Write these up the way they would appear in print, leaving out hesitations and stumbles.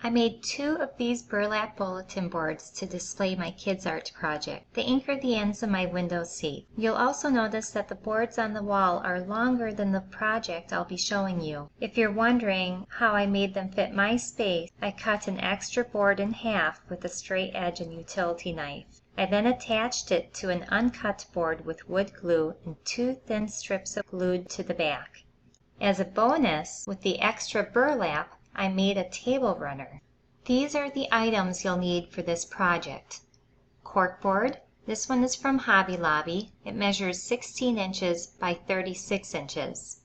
I made 2 of these burlap bulletin boards to display my kids' art project. They anchor the ends of my window seat. You'll also notice that the boards on the wall are longer than the project I'll be showing you. If you're wondering how I made them fit my space, I cut an extra board in half with a straight edge and utility knife. I then attached it to an uncut board with wood glue and 2 thin strips of glued to the back. As a bonus, with the extra burlap, I made a table runner. These are the items you'll need for this project. Corkboard. This one is from Hobby Lobby. It measures 16 inches by 36 inches.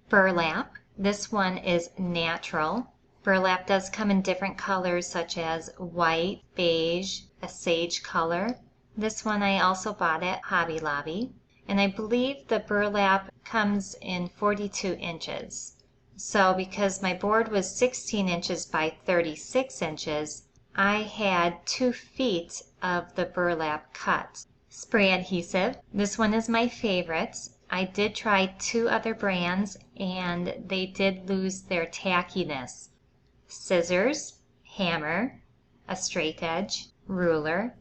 Burlap. This one is natural. Burlap does come in different colors such as white, beige, a sage color. This one I also bought at Hobby Lobby. And I believe the burlap comes in 42 inches. So because my board was 16 inches by 36 inches, I had 2 feet of the burlap cut. Spray adhesive. This one is my favorite. I did try 2 other brands and they did lose their tackiness. Scissors, hammer, a straight edge, ruler,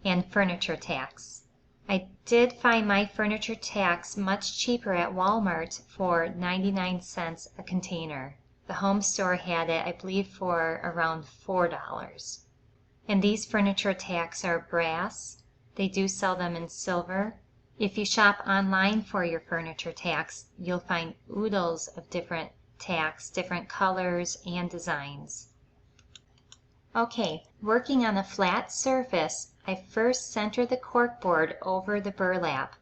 and furniture tacks. I did find my furniture tacks much cheaper at Walmart for 99 cents a container. The home store had it, I believe, for around $4. And these furniture tacks are brass. They do sell them in silver. If you shop online for your furniture tacks, you'll find oodles of different tacks, different colors and designs. Okay, working on a flat surface, I first center the corkboard over the burlap,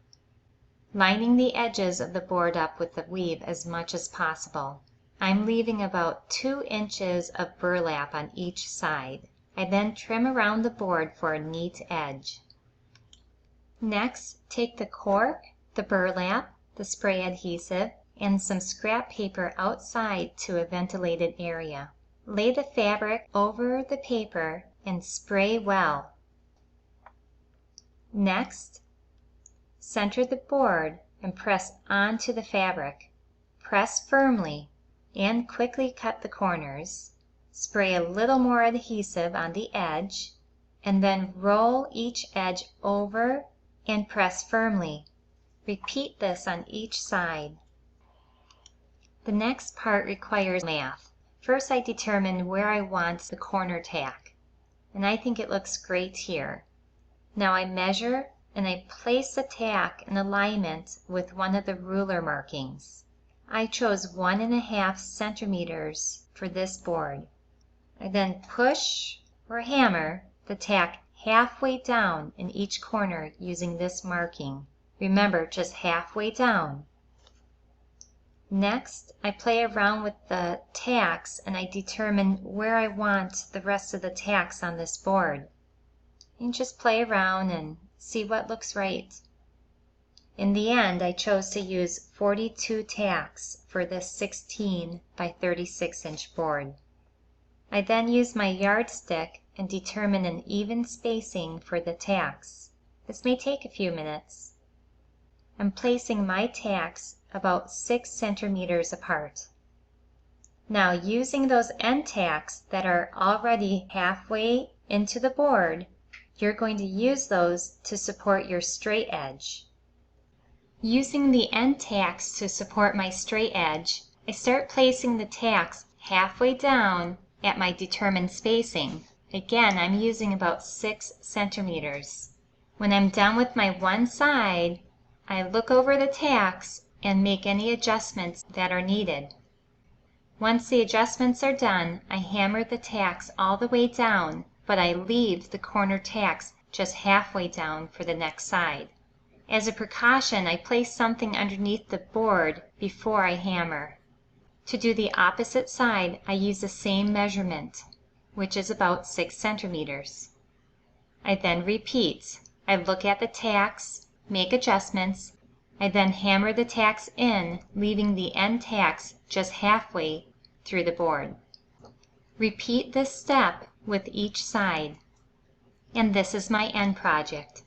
lining the edges of the board up with the weave as much as possible. I'm leaving about 2 inches of burlap on each side. I then trim around the board for a neat edge. Next, take the cork, the burlap, the spray adhesive, and some scrap paper outside to a ventilated area. Lay the fabric over the paper and spray well. Next, center the board and press onto the fabric. Press firmly and quickly cut the corners. Spray a little more adhesive on the edge and then roll each edge over and press firmly. Repeat this on each side. The next part requires math. First, I determine where I want the corner tack, and I think it looks great here. Now I measure and I place the tack in alignment with one of the ruler markings. I chose 1.5 centimeters for this board. I then push or hammer the tack halfway down in each corner using this marking. Remember, just halfway down. Next, I play around with the tacks and I determine where I want the rest of the tacks on this board. And just play around and see what looks right. In the end, I chose to use 42 tacks for this 16 by 36 inch board. I then use my yardstick and determine an even spacing for the tacks. This may take a few minutes. I'm placing my tacks about 6 centimeters apart. Now, using those end tacks that are already halfway into the board, you're going to use those to support your straight edge. Using the end tacks to support my straight edge, I start placing the tacks halfway down at my determined spacing. Again, I'm using about 6 centimeters. When I'm done with my one side, I look over the tacks and make any adjustments that are needed. Once the adjustments are done, I hammer the tacks all the way down, but I leave the corner tacks just halfway down for the next side. As a precaution, I place something underneath the board before I hammer. To do the opposite side, I use the same measurement, which is about 6 centimeters. I then repeat. I look at the tacks, make adjustments. I then hammer the tacks in, leaving the end tacks just halfway through the board. Repeat this step with each side. And this is my end project.